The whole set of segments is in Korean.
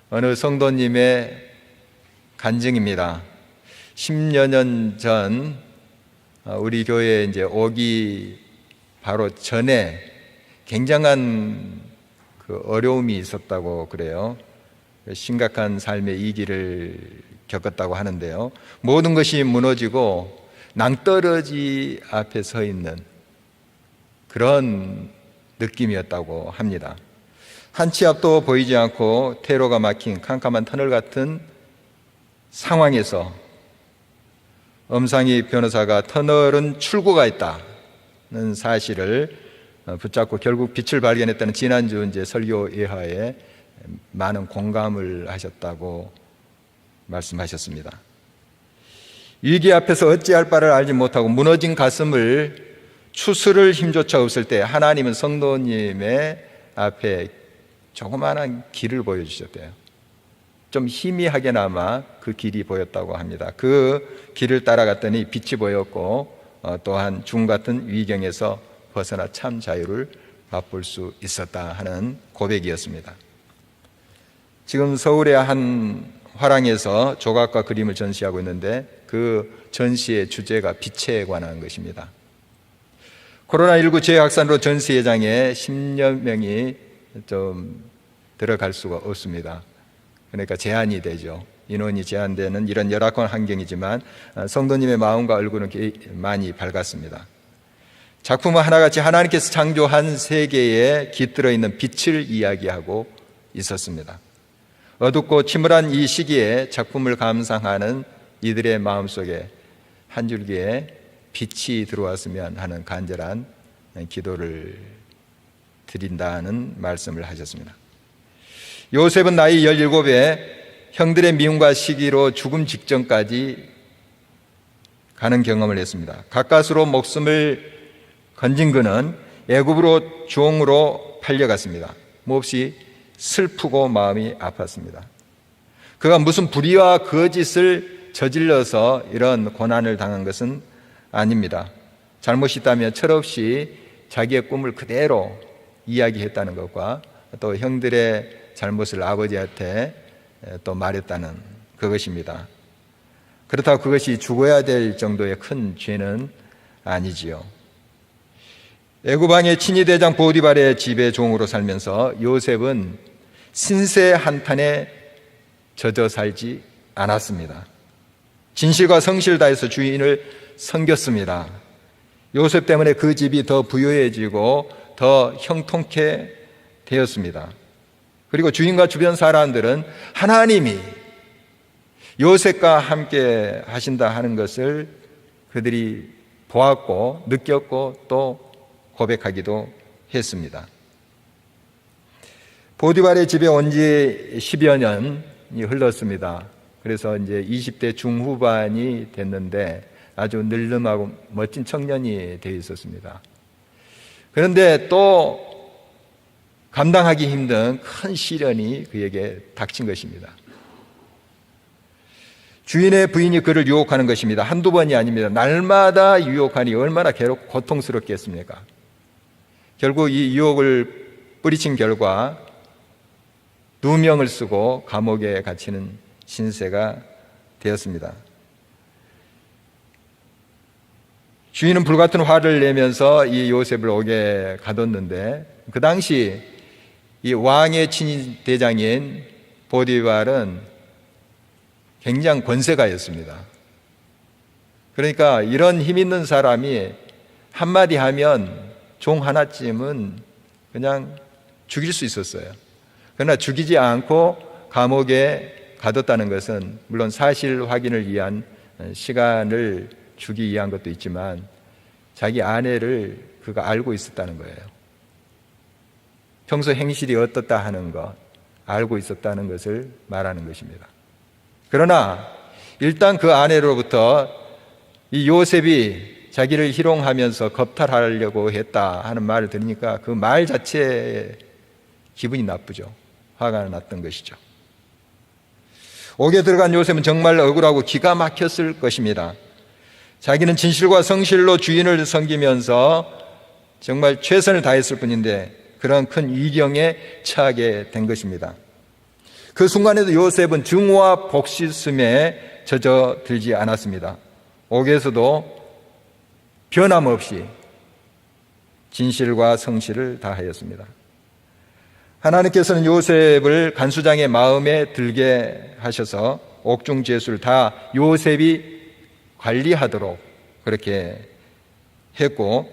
어느 성도님의 간증입니다. 10여 년 전 우리 교회에 이제 오기 바로 전에 굉장한 어려움이 있었다고 그래요. 심각한 삶의 위기를 겪었다고 하는데요. 모든 것이 무너지고 낭떠러지 앞에 서 있는 그런 느낌이었다고 합니다. 한 치 앞도 보이지 않고 퇴로가 막힌 캄캄한 터널 같은 상황에서 엄상희 변호사가 터널은 출구가 있다는 사실을 붙잡고 결국 빛을 발견했다는 지난주 이제 설교 예화에 많은 공감을 하셨다고 말씀하셨습니다. 위기 앞에서 어찌할 바를 알지 못하고 무너진 가슴을 추스를 힘조차 없을 때 하나님은 성도님의 앞에 조그마한 길을 보여주셨대요. 좀 희미하게나마 그 길이 보였다고 합니다. 그 길을 따라갔더니 빛이 보였고 또한 중 같은 위경에서 벗어나 참 자유를 맛볼 수 있었다 하는 고백이었습니다. 지금 서울의 한 화랑에서 조각과 그림을 전시하고 있는데 그 전시의 주제가 빛에 관한 것입니다. 코로나19 재확산으로 전시회장에 10여 명이 좀 들어갈 수가 없습니다. 그러니까 제한이 되죠. 인원이 제한되는 이런 열악한 환경이지만 성도님의 마음과 얼굴은 많이 밝았습니다. 작품은 하나같이 하나님께서 창조한 세계에 깃들어 있는 빛을 이야기하고 있었습니다. 어둡고 침울한 이 시기에 작품을 감상하는 이들의 마음속에 한 줄기의 빛이 들어왔으면 하는 간절한 기도를 드린다는 말씀을 하셨습니다. 요셉은 나이 17에 형들의 미움과 시기로 죽음 직전까지 가는 경험을 했습니다. 가까스로 목숨을 건진 그는 애굽으로 종으로 팔려갔습니다. 몹시 슬프고 마음이 아팠습니다. 그가 무슨 불의와 거짓을 저질러서 이런 고난을 당한 것은 아닙니다. 잘못이 있다면 철없이 자기의 꿈을 그대로 이야기했다는 것과 또 형들의 잘못을 아버지한테 또 말했다는 그것입니다. 그렇다고 그것이 죽어야 될 정도의 큰 죄는 아니지요. 애굽왕의 친위대장 보디발의 집의 종으로 살면서 요셉은 신세 한탄에 젖어 살지 않았습니다. 진실과 성실을 다해서 주인을 섬겼습니다. 요셉 때문에 그 집이 더 부유해지고 더 형통케 되었습니다. 그리고 주인과 주변 사람들은 하나님이 요셉과 함께 하신다 하는 것을 그들이 보았고 느꼈고 또 고백하기도 했습니다. 보디발의 집에 온 지 10여 년이 흘렀습니다. 그래서 이제 20대 중후반이 됐는데 아주 늙름하고 멋진 청년이 되어 있었습니다. 그런데 또 감당하기 힘든 큰 시련이 그에게 닥친 것입니다. 주인의 부인이 그를 유혹하는 것입니다. 한두 번이 아닙니다. 날마다 유혹하니 얼마나 고통스럽겠습니까? 결국 이 유혹을 뿌리친 결과 누명을 쓰고 감옥에 갇히는 신세가 되었습니다. 주인은 불같은 화를 내면서 이 요셉을 옥에 가뒀는데 그 당시 이 왕의 친위대장인 보디발은 굉장히 권세가였습니다. 그러니까 이런 힘 있는 사람이 한마디 하면 종 하나쯤은 그냥 죽일 수 있었어요. 그러나 죽이지 않고 감옥에 가뒀다는 것은 물론 사실 확인을 위한 시간을 주기 위한 것도 있지만 자기 아내를 그가 알고 있었다는 거예요. 평소 행실이 어떻다 하는 것 알고 있었다는 것을 말하는 것입니다. 그러나 일단 그 아내로부터 이 요셉이 자기를 희롱하면서 겁탈하려고 했다 하는 말을 들으니까 그 말 자체에 기분이 나쁘죠. 화가 났던 것이죠. 옥에 들어간 요셉은 정말 억울하고 기가 막혔을 것입니다. 자기는 진실과 성실로 주인을 섬기면서 정말 최선을 다했을 뿐인데 그런 큰 위경에 처하게 된 것입니다. 그 순간에도 요셉은 증오와 복수심에 젖어들지 않았습니다. 옥에서도 변함없이 진실과 성실을 다하였습니다. 하나님께서는 요셉을 간수장의 마음에 들게 하셔서 옥중 죄수를 다 요셉이 관리하도록 그렇게 했고,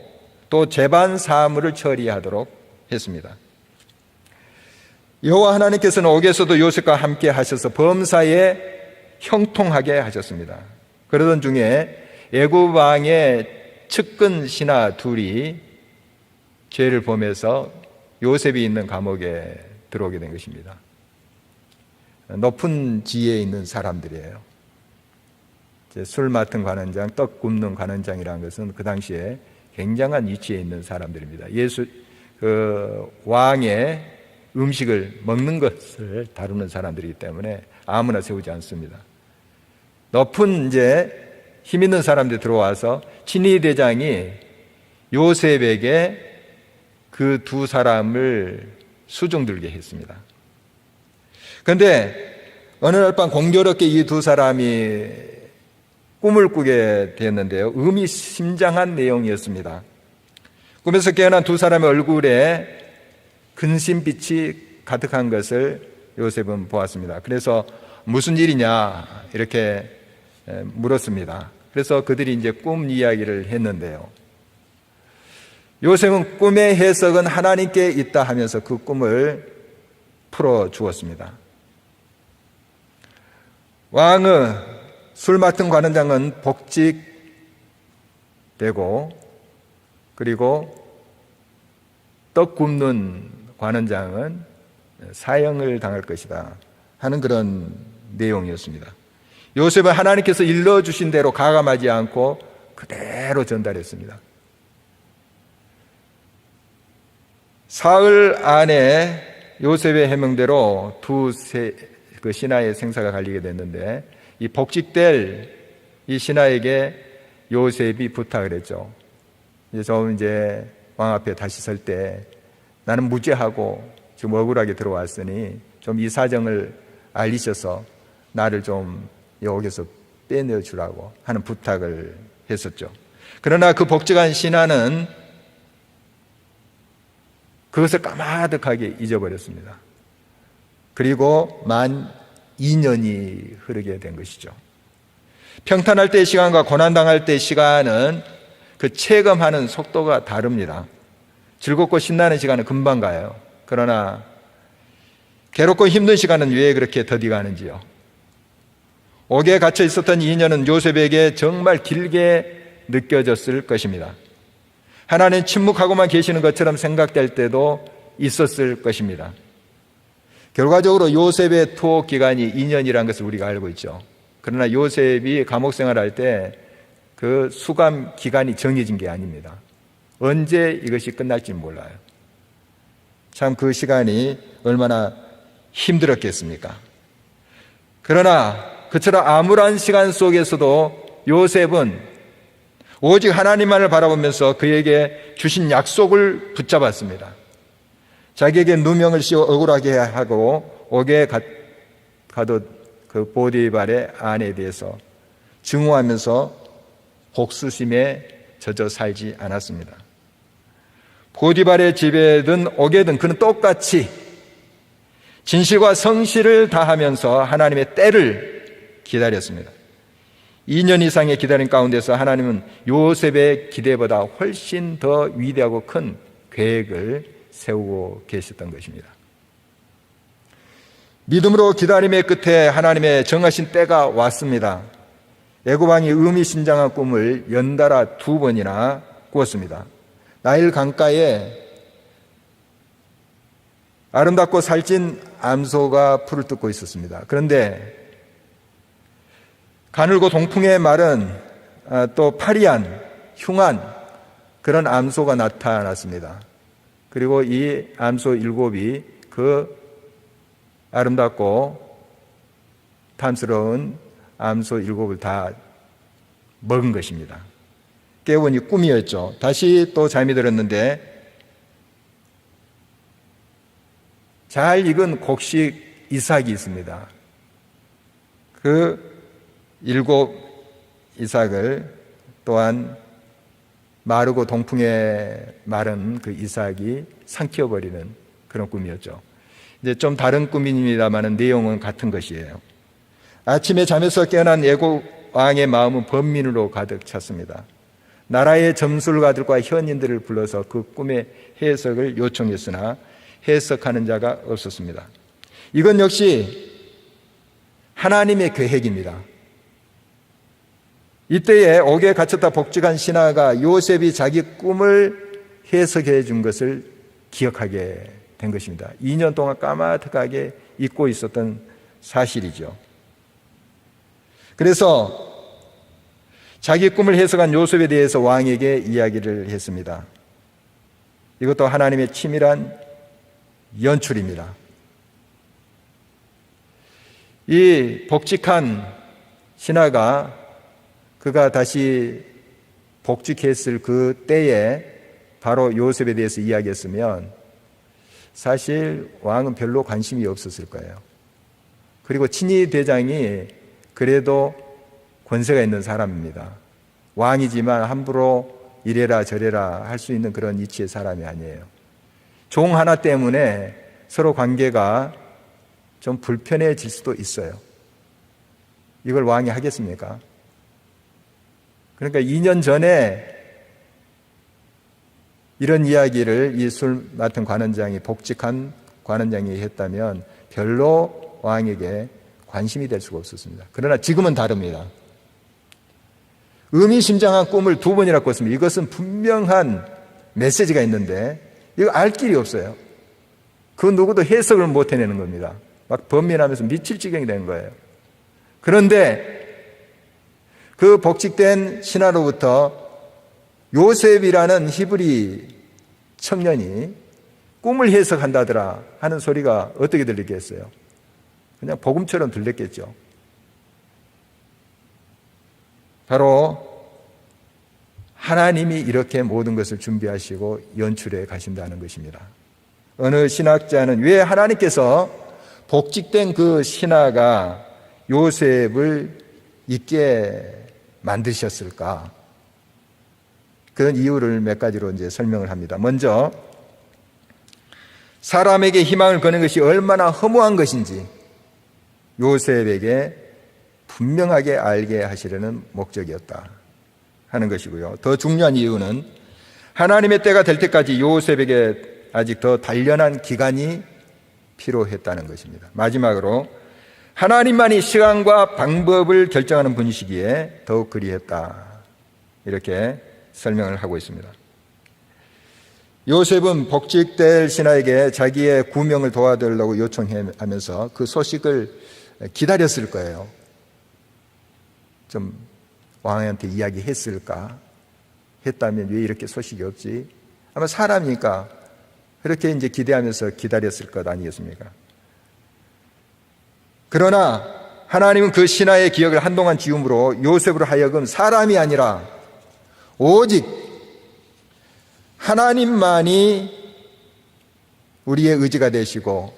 또 재반 사물을 처리하도록 했습니다. 여호와 하나님께서는 옥에서도 요셉과 함께 하셔서 범사에 형통하게 하셨습니다. 그러던 중에 애굽 왕의 측근 신하 둘이 죄를 범해서 요셉이 있는 감옥에 들어오게 된 것입니다. 높은 지위에 있는 사람들이에요. 술 맡은 관원장, 떡 굽는 관원장이라는 것은 그 당시에 굉장한 위치에 있는 사람들입니다. 왕의 음식을 먹는 것을 다루는 사람들이기 때문에 아무나 세우지 않습니다. 높은 힘 있는 사람들이 들어와서 친위 대장이 요셉에게 그 두 사람을 수종들게 했습니다. 그런데 어느 날 밤 공교롭게 이 두 사람이 꿈을 꾸게 되었는데요, 의미심장한 내용이었습니다. 꿈에서 깨어난 두 사람의 얼굴에 근심빛이 가득한 것을 요셉은 보았습니다. 그래서 무슨 일이냐 이렇게 물었습니다. 그래서 그들이 꿈 이야기를 했는데요, 요셉은 꿈의 해석은 하나님께 있다 하면서 그 꿈을 풀어 주었습니다. 왕의 술 맡은 관원장은 복직되고, 그리고 떡 굽는 관원장은 사형을 당할 것이다 하는 그런 내용이었습니다. 요셉은 하나님께서 일러주신 대로 가감하지 않고 그대로 전달했습니다. 사흘 안에 요셉의 해명대로 그 신하의 생사가 갈리게 됐는데, 이 복직될 이 신하에게 요셉이 부탁을 했죠. 좀 왕 앞에 다시 설 때 나는 무죄하고 지금 억울하게 들어왔으니 좀 이 사정을 알리셔서 나를 좀 여기서 빼내어 주라고 하는 부탁을 했었죠. 그러나 그 복직한 신하는 그것을 까마득하게 잊어버렸습니다. 그리고 만 2년이 흐르게 된 것이죠. 평탄할 때의 시간과 고난당할 때의 시간은 그 체감하는 속도가 다릅니다. 즐겁고 신나는 시간은 금방 가요. 그러나 괴롭고 힘든 시간은 왜 그렇게 더디 가는지요? 옥에 갇혀 있었던 2년은 요셉에게 정말 길게 느껴졌을 것입니다. 하나님 침묵하고만 계시는 것처럼 생각될 때도 있었을 것입니다. 결과적으로 요셉의 투옥 기간이 2년이라는 것을 우리가 알고 있죠. 그러나 요셉이 감옥 생활할 때 그 수감 기간이 정해진 게 아닙니다. 언제 이것이 끝날지 몰라요. 참 그 시간이 얼마나 힘들었겠습니까? 그러나 그처럼 암울한 시간 속에서도 요셉은 오직 하나님만을 바라보면서 그에게 주신 약속을 붙잡았습니다. 자기에게 누명을 씌워 억울하게 하고 옥에 가둬 그 보디발의 아내에 대해서 증오하면서 복수심에 젖어 살지 않았습니다. 보디발의 집에든 옥에든 그는 똑같이 진실과 성실을 다하면서 하나님의 때를 기다렸습니다. 2년 이상의 기다림 가운데서 하나님은 요셉의 기대보다 훨씬 더 위대하고 큰 계획을 세우고 계셨던 것입니다. 믿음으로 기다림의 끝에 하나님의 정하신 때가 왔습니다. 애굽 왕이 의미심장한 꿈을 연달아 2번이나 꾸었습니다. 나일 강가에 아름답고 살찐 암소가 풀을 뜯고 있었습니다. 그런데 가늘고 동풍의 마른 또 파리한 흉한 그런 암소가 나타났습니다. 그리고 이 암소 7이 그 아름답고 탐스러운 암소 7을 다 먹은 것입니다. 깨우니 꿈이었죠. 다시 또 잠이 들었는데 잘 익은 곡식 이삭이 있습니다. 그 7 이삭을 또한 마르고 동풍에 마른 그 이삭이 삼켜버리는 그런 꿈이었죠. 이제 좀 다른 꿈입니다만 내용은 같은 것이에요. 아침에 잠에서 깨어난 애굽 왕의 마음은 번민으로 가득 찼습니다. 나라의 점술가들과 현인들을 불러서 그 꿈의 해석을 요청했으나 해석하는 자가 없었습니다. 이건 역시 하나님의 계획입니다. 이때에 옥에 갇혔다 복직한 신하가 요셉이 자기 꿈을 해석해 준 것을 기억하게 된 것입니다. 2년 동안 까마득하게 잊고 있었던 사실이죠. 그래서 자기 꿈을 해석한 요셉에 대해서 왕에게 이야기를 했습니다. 이것도 하나님의 치밀한 연출입니다. 이 복직한 신하가 그가 다시 복직했을 그 때에 바로 요셉에 대해서 이야기했으면 사실 왕은 별로 관심이 없었을 거예요. 그리고 친위 대장이 그래도 권세가 있는 사람입니다. 왕이지만 함부로 이래라 저래라 할 수 있는 그런 이치의 사람이 아니에요. 종 하나 때문에 서로 관계가 좀 불편해질 수도 있어요. 이걸 왕이 하겠습니까? 그러니까 2년 전에 이런 이야기를 이 술 맡은 관원장이 복직한 관원장이 했다면 별로 왕에게 관심이 될 수가 없었습니다. 그러나 지금은 다릅니다. 의미심장한 꿈을 2번이나 꿨습니다. 이것은 분명한 메시지가 있는데 이거 알 길이 없어요. 그 누구도 해석을 못 해내는 겁니다. 막 번민하면서 미칠 지경이 된 거예요. 그런데 그 복직된 신하로부터 요셉이라는 히브리 청년이 꿈을 해석한다더라 하는 소리가 어떻게 들리겠어요? 그냥 복음처럼 들렸겠죠. 바로 하나님이 이렇게 모든 것을 준비하시고 연출해 가신다는 것입니다. 어느 신학자는 왜 하나님께서 복직된 그 신하가 요셉을 있게 만드셨을까? 그런 이유를 몇 가지로 이제 설명을 합니다. 먼저 사람에게 희망을 거는 것이 얼마나 허무한 것인지 요셉에게 분명하게 알게 하시려는 목적이었다 하는 것이고요. 더 중요한 이유는 하나님의 때가 될 때까지 요셉에게 아직 더 단련한 기간이 필요했다는 것입니다. 마지막으로 하나님만이 시간과 방법을 결정하는 분이시기에 더욱 그리했다. 이렇게 설명을 하고 있습니다. 요셉은 복직될 신하에게 자기의 구명을 도와달라고 요청하면서 그 소식을 기다렸을 거예요. 좀 왕한테 이야기했을까? 했다면 왜 이렇게 소식이 없지? 아마 사람이니까 그렇게 이제 기대하면서 기다렸을 것 아니겠습니까? 그러나 하나님은 그 신하의 기억을 한동안 지움으로 요셉으로 하여금 사람이 아니라 오직 하나님만이 우리의 의지가 되시고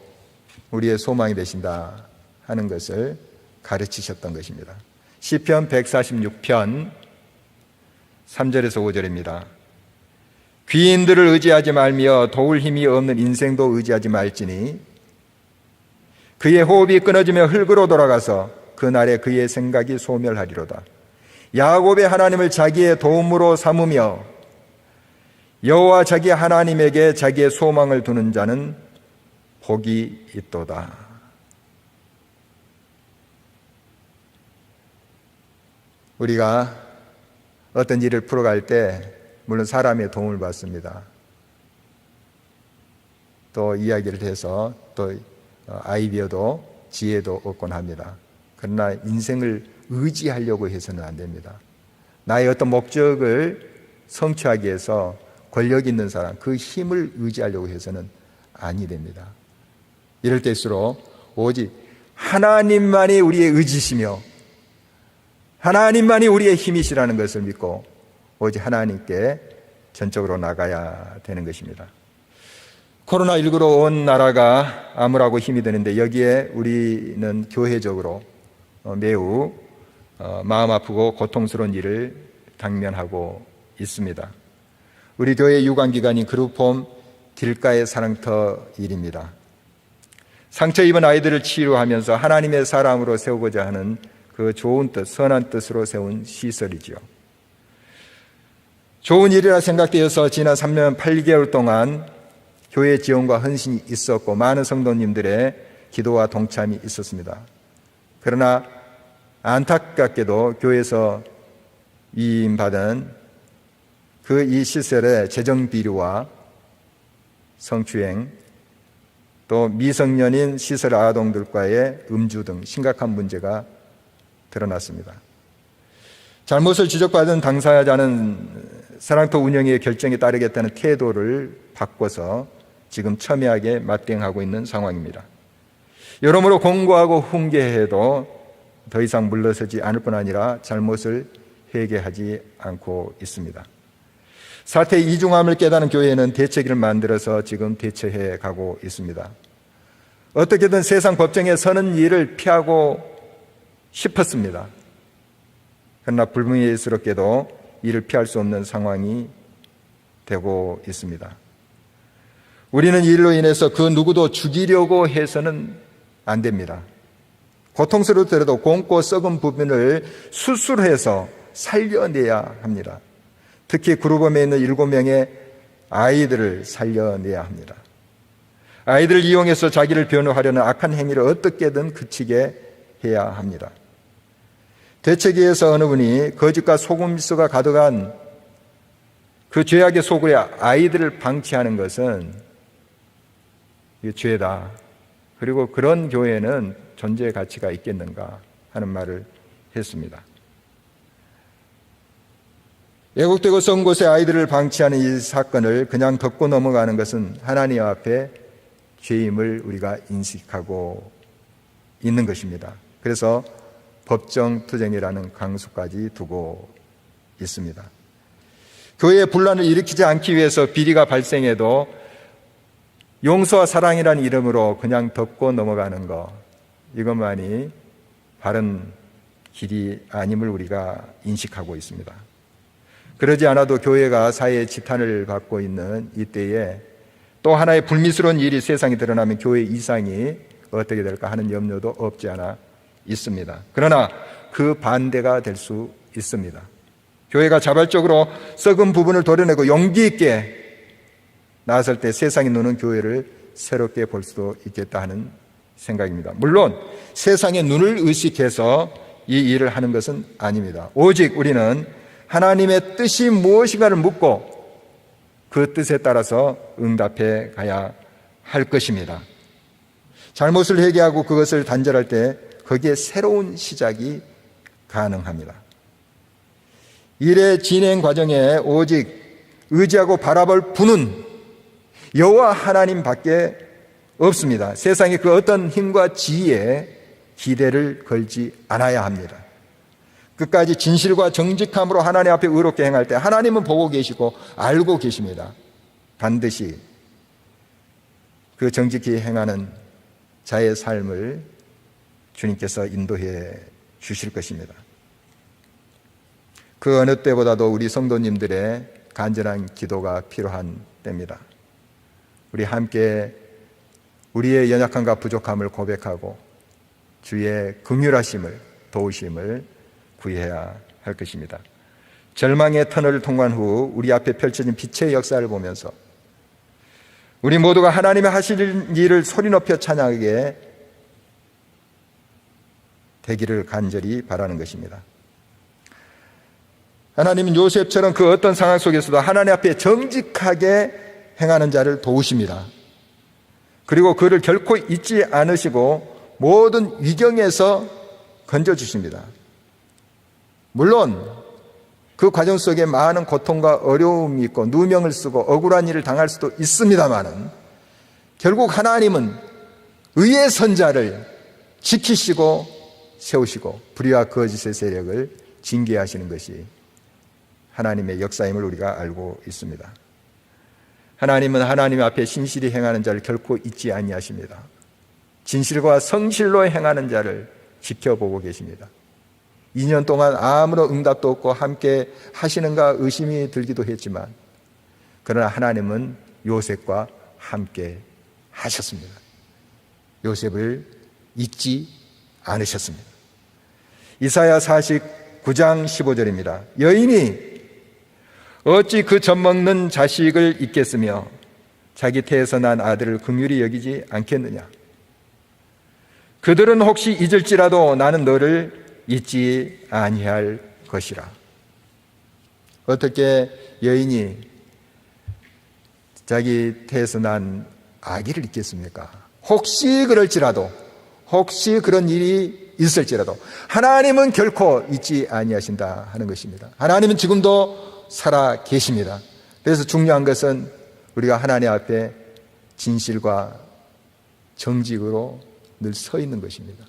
우리의 소망이 되신다 하는 것을 가르치셨던 것입니다. 시편 146편 3절에서 5절입니다. 귀인들을 의지하지 말며 도울 힘이 없는 인생도 의지하지 말지니 그의 호흡이 끊어지며 흙으로 돌아가서 그날에 그의 생각이 소멸하리로다. 야곱의 하나님을 자기의 도움으로 삼으며 여호와 자기 하나님에게 자기의 소망을 두는 자는 복이 있도다. 우리가 어떤 일을 풀어갈 때 물론 사람의 도움을 받습니다. 또 이야기를 해서 또 아이디어도 지혜도 얻곤 합니다. 그러나 인생을 의지하려고 해서는 안 됩니다. 나의 어떤 목적을 성취하기 위해서 권력 있는 사람, 그 힘을 의지하려고 해서는 아니 됩니다. 이럴 때일수록 오직 하나님만이 우리의 의지시며 하나님만이 우리의 힘이시라는 것을 믿고 오직 하나님께 전적으로 나가야 되는 것입니다. 코로나19로 온 나라가 암울하고 힘이 드는데 여기에 우리는 교회적으로 매우 마음 아프고 고통스러운 일을 당면하고 있습니다. 우리 교회 유관기관인 그룹홈 길가의 사랑터 일입니다. 상처 입은 아이들을 치유하면서 하나님의 사람으로 세우고자 하는 그 좋은 뜻, 선한 뜻으로 세운 시설이죠. 좋은 일이라 생각되어서 지난 3년 8개월 동안 교회 지원과 헌신이 있었고 많은 성도님들의 기도와 동참이 있었습니다. 그러나 안타깝게도 교회에서 위임받은 이 시설의 재정 비리와 성추행, 또 미성년인 시설 아동들과의 음주 등 심각한 문제가 드러났습니다. 잘못을 지적받은 당사자는 사랑터 운영의 결정에 따르겠다는 태도를 바꿔서 지금 첨예하게 맞대응하고 있는 상황입니다. 여러모로 공고하고 훈계해도 더 이상 물러서지 않을 뿐 아니라 잘못을 회개하지 않고 있습니다. 사태의 이중함을 깨닫는 교회는 대책을 만들어서 지금 대처해 가고 있습니다. 어떻게든 세상 법정에 서는 일을 피하고 싶었습니다. 그러나 불명예스럽게도 이를 피할 수 없는 상황이 되고 있습니다. 우리는 이 일로 인해서 그 누구도 죽이려고 해서는 안 됩니다. 고통스럽더라도 곪고 썩은 부분을 수술해서 살려내야 합니다. 특히 그룹홈에 있는 7명의 아이들을 살려내야 합니다. 아이들을 이용해서 자기를 변호하려는 악한 행위를 어떻게든 그치게 해야 합니다. 대책위에서 어느 분이 거짓과 속임수가 가득한 그 죄악의 소굴에 아이들을 방치하는 것은 죄다. 그리고 그런 교회는 존재의 가치가 있겠는가 하는 말을 했습니다. 왜곡되고 썩은 곳에 아이들을 방치하는 이 사건을 그냥 덮고 넘어가는 것은 하나님 앞에 죄임을 우리가 인식하고 있는 것입니다. 그래서 법정투쟁이라는 강수까지 두고 있습니다. 교회의 분란을 일으키지 않기 위해서 비리가 발생해도 용서와 사랑이라는 이름으로 그냥 덮고 넘어가는 것, 이것만이 바른 길이 아님을 우리가 인식하고 있습니다. 그러지 않아도 교회가 사회의 지탄을 받고 있는 이때에 또 하나의 불미스러운 일이 세상에 드러나면 교회 이상이 어떻게 될까 하는 염려도 없지 않아 있습니다. 그러나 그 반대가 될 수 있습니다. 교회가 자발적으로 썩은 부분을 도려내고 용기 있게 나설 때 세상의 눈은 교회를 새롭게 볼 수도 있겠다 하는 생각입니다. 물론 세상의 눈을 의식해서 이 일을 하는 것은 아닙니다. 오직 우리는 하나님의 뜻이 무엇인가를 묻고 그 뜻에 따라서 응답해 가야 할 것입니다. 잘못을 회개하고 그것을 단절할 때 거기에 새로운 시작이 가능합니다. 일의 진행 과정에 오직 의지하고 바라볼 분은 여호와 하나님밖에 없습니다. 세상에 그 어떤 힘과 지혜에 기대를 걸지 않아야 합니다. 끝까지 진실과 정직함으로 하나님 앞에 의롭게 행할 때 하나님은 보고 계시고 알고 계십니다. 반드시 그 정직히 행하는 자의 삶을 주님께서 인도해 주실 것입니다. 그 어느 때보다도 우리 성도님들의 간절한 기도가 필요한 때입니다. 우리 함께 우리의 연약함과 부족함을 고백하고 주의 긍휼하심을, 도우심을 구해야 할 것입니다. 절망의 터널을 통과한 후 우리 앞에 펼쳐진 빛의 역사를 보면서 우리 모두가 하나님의 하실 일을 소리 높여 찬양하게 되기를 간절히 바라는 것입니다. 하나님은 요셉처럼 그 어떤 상황 속에서도 하나님 앞에 정직하게 행하는 자를 도우십니다. 그리고 그를 결코 잊지 않으시고 모든 위경에서 건져주십니다. 물론 그 과정 속에 많은 고통과 어려움이 있고 누명을 쓰고 억울한 일을 당할 수도 있습니다만은 결국 하나님은 의의 선자를 지키시고 세우시고 불의와 거짓의 세력을 징계하시는 것이 하나님의 역사임을 우리가 알고 있습니다. 하나님은 하나님 앞에 신실히 행하는 자를 결코 잊지 아니하십니다. 진실과 성실로 행하는 자를 지켜보고 계십니다. 2년 동안 아무런 응답도 없고 함께 하시는가 의심이 들기도 했지만 그러나 하나님은 요셉과 함께 하셨습니다. 요셉을 잊지 않으셨습니다. 이사야 49장 15절입니다. 여인이 어찌 그 젖먹는 자식을 잊겠으며 자기 태에서 난 아들을 긍휼히 여기지 않겠느냐. 그들은 혹시 잊을지라도 나는 너를 잊지 아니할 것이라. 어떻게 여인이 자기 태에서 난 아기를 잊겠습니까? 혹시 그럴지라도, 혹시 그런 일이 있을지라도 하나님은 결코 잊지 아니하신다 하는 것입니다. 하나님은 지금도 살아 계십니다. 그래서 중요한 것은 우리가 하나님 앞에 진실과 정직으로 늘 서 있는 것입니다.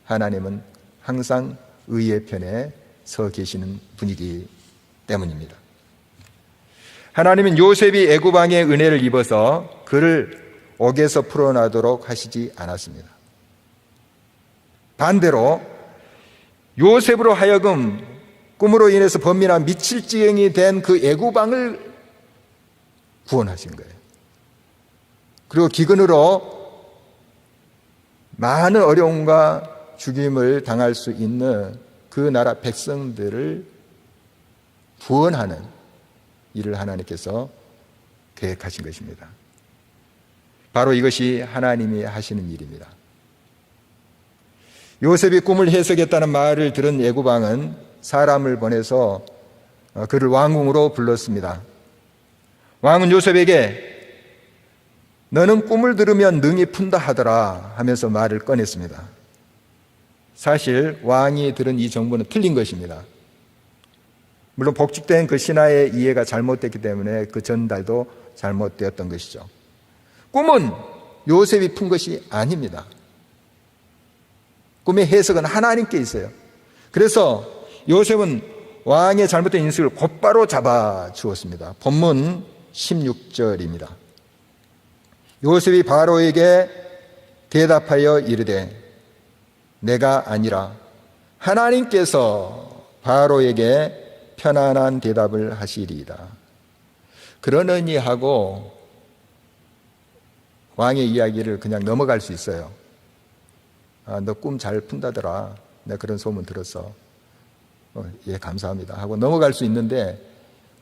하나님은 항상 의의 편에 서 계시는 분이기 때문입니다. 하나님은 요셉이 애굽 왕의 은혜를 입어서 그를 옥에서 풀어나도록 하시지 않았습니다. 반대로 요셉으로 하여금 꿈으로 인해서 범민한 미칠지경이 된 그 애굽 왕을 구원하신 거예요. 그리고 기근으로 많은 어려움과 죽임을 당할 수 있는 그 나라 백성들을 구원하는 일을 하나님께서 계획하신 것입니다. 바로 이것이 하나님이 하시는 일입니다. 요셉이 꿈을 해석했다는 말을 들은 애굽 왕은 사람을 보내서 그를 왕궁으로 불렀습니다. 왕은 요셉에게 너는 꿈을 들으면 능히 푼다 하더라 하면서 말을 꺼냈습니다. 사실 왕이 들은 이 정보는 틀린 것입니다. 물론 복직된 그 신하의 이해가 잘못됐기 때문에 그 전달도 잘못되었던 것이죠. 꿈은 요셉이 푼 것이 아닙니다. 꿈의 해석은 하나님께 있어요. 그래서 요셉은 왕의 잘못된 인식을 곧바로 잡아 주었습니다. 본문 16절입니다. 요셉이 바로에게 대답하여 이르되 내가 아니라 하나님께서 바로에게 편안한 대답을 하시리이다. 그러느니 하고 왕의 이야기를 그냥 넘어갈 수 있어요. 너 꿈 잘 푼다더라. 내가 그런 소문 들었어. 예, 감사합니다 하고 넘어갈 수 있는데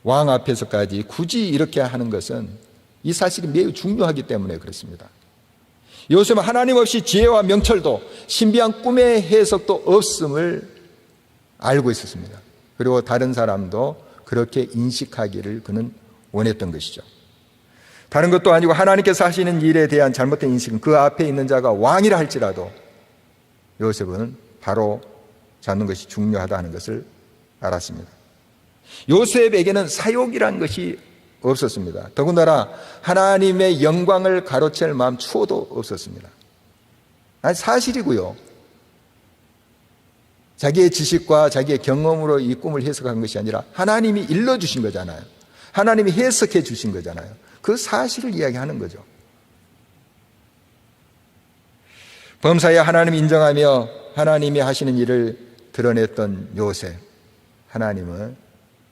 왕 앞에서까지 굳이 이렇게 하는 것은 이 사실이 매우 중요하기 때문에 그렇습니다. 요셉은 하나님 없이 지혜와 명철도 신비한 꿈의 해석도 없음을 알고 있었습니다. 그리고 다른 사람도 그렇게 인식하기를 그는 원했던 것이죠. 다른 것도 아니고 하나님께서 하시는 일에 대한 잘못된 인식은 그 앞에 있는 자가 왕이라 할지라도 요셉은 바로 잡는 것이 중요하다는 것을 알았습니다. 요셉에게는 사욕이라는 것이 없었습니다. 더군다나 하나님의 영광을 가로챌 마음 추호도 없었습니다. 아니, 사실이고요. 자기의 지식과 자기의 경험으로 이 꿈을 해석한 것이 아니라 하나님이 일러주신 거잖아요. 하나님이 해석해 주신 거잖아요. 그 사실을 이야기하는 거죠. 범사에 하나님이 인정하며 하나님이 하시는 일을 드러냈던 요셉, 하나님은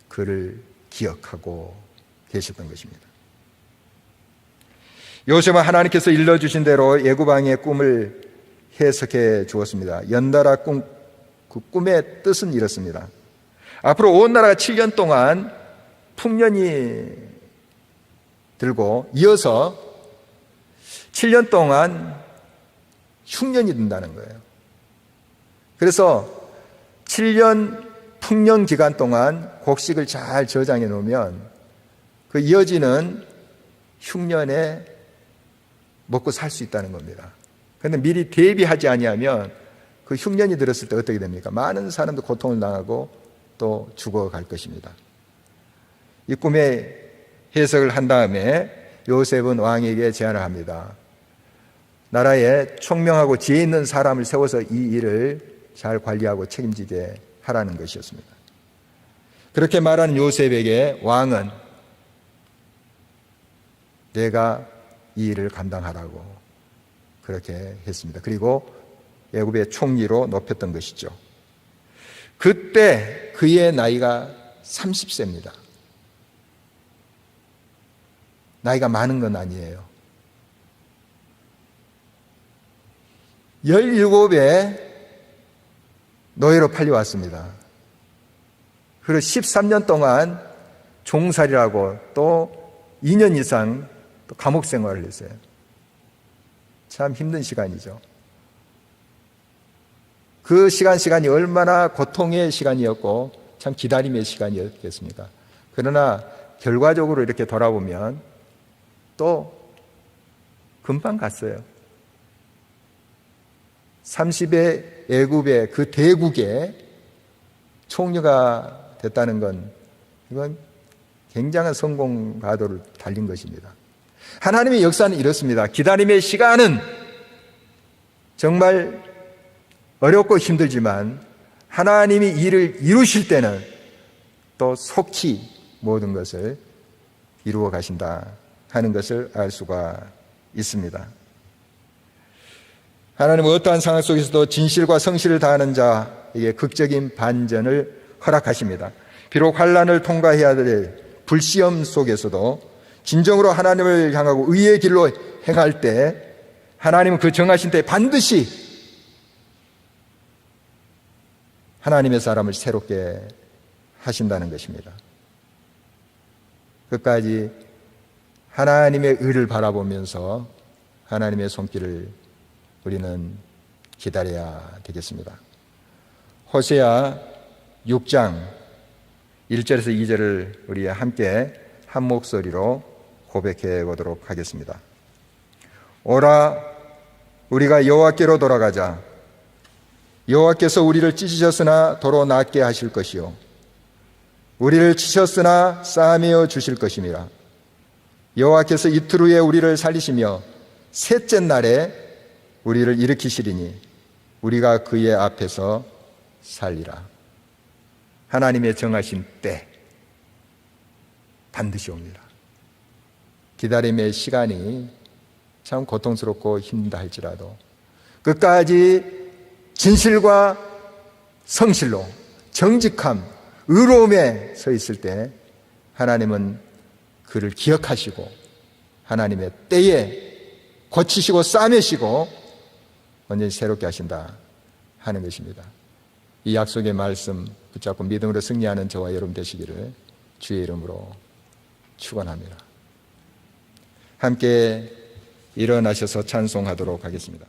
그를 기억하고 계셨던 것입니다. 요셉은 하나님께서 일러주신 대로 애굽 왕의 꿈을 해석해 주었습니다. 연달아 그 꿈의 뜻은 이렇습니다. 앞으로 온 나라가 7년 동안 풍년이 들고 이어서 7년 동안 흉년이 든다는 거예요. 그래서 7년 풍년 기간 동안 곡식을 잘 저장해 놓으면 그 이어지는 흉년에 먹고 살 수 있다는 겁니다. 그런데 미리 대비하지 아니하면 그 흉년이 들었을 때 어떻게 됩니까? 많은 사람도 고통을 당하고 또 죽어갈 것입니다. 이 꿈의 해석을 한 다음에 요셉은 왕에게 제안을 합니다. 나라에 총명하고 지혜 있는 사람을 세워서 이 일을 잘 관리하고 책임지게 하라는 것이었습니다. 그렇게 말하는 요셉에게 왕은 내가 이 일을 감당하라고 그렇게 했습니다. 그리고 애굽의 총리로 높였던 것이죠. 그때 그의 나이가 30세입니다. 나이가 많은 건 아니에요. 17에 노예로 팔려왔습니다. 그리고 13년 동안 종살이라고 또 2년 이상 또 감옥 생활을 했어요. 참 힘든 시간이죠. 그 시간이 얼마나 고통의 시간이었고 참 기다림의 시간이었겠습니까? 그러나 결과적으로 이렇게 돌아보면 또 금방 갔어요. 30의 애굽의 그 대국의 총리가 됐다는 건 이건 굉장한 성공 가도를 달린 것입니다. 하나님의 역사는 이렇습니다. 기다림의 시간은 정말 어렵고 힘들지만 하나님이 일을 이루실 때는 또 속히 모든 것을 이루어 가신다 하는 것을 알 수가 있습니다. 하나님은 어떠한 상황 속에서도 진실과 성실을 다하는 자에게 극적인 반전을 허락하십니다. 비록 환난을 통과해야 될 불시험 속에서도 진정으로 하나님을 향하고 의의 길로 행할 때 하나님은 그 정하신 때에 반드시 하나님의 사람을 새롭게 하신다는 것입니다. 끝까지 하나님의 의를 바라보면서 하나님의 손길을 우리는 기다려야 되겠습니다. 호세아 6장 1절에서 2절을 우리 함께 한 목소리로 고백해 보도록 하겠습니다. 오라, 우리가 여호와께로 돌아가자. 여호와께서 우리를 찢으셨으나 도로 낫게 하실 것이요 우리를 치셨으나 싸매어 주실 것임이라. 여호와께서 이틀 후에 우리를 살리시며 셋째 날에 우리를 일으키시리니 우리가 그의 앞에서 살리라. 하나님의 정하신 때 반드시 옵니다. 기다림의 시간이 참 고통스럽고 힘들다 할지라도 끝까지 진실과 성실로 정직함, 의로움에 서 있을 때 하나님은 그를 기억하시고 하나님의 때에 고치시고 싸매시고 완전히 새롭게 하신다 하는 것입니다. 이 약속의 말씀 붙잡고 믿음으로 승리하는 저와 여러분 되시기를 주의 이름으로 축원합니다. 함께 일어나셔서 찬송하도록 하겠습니다.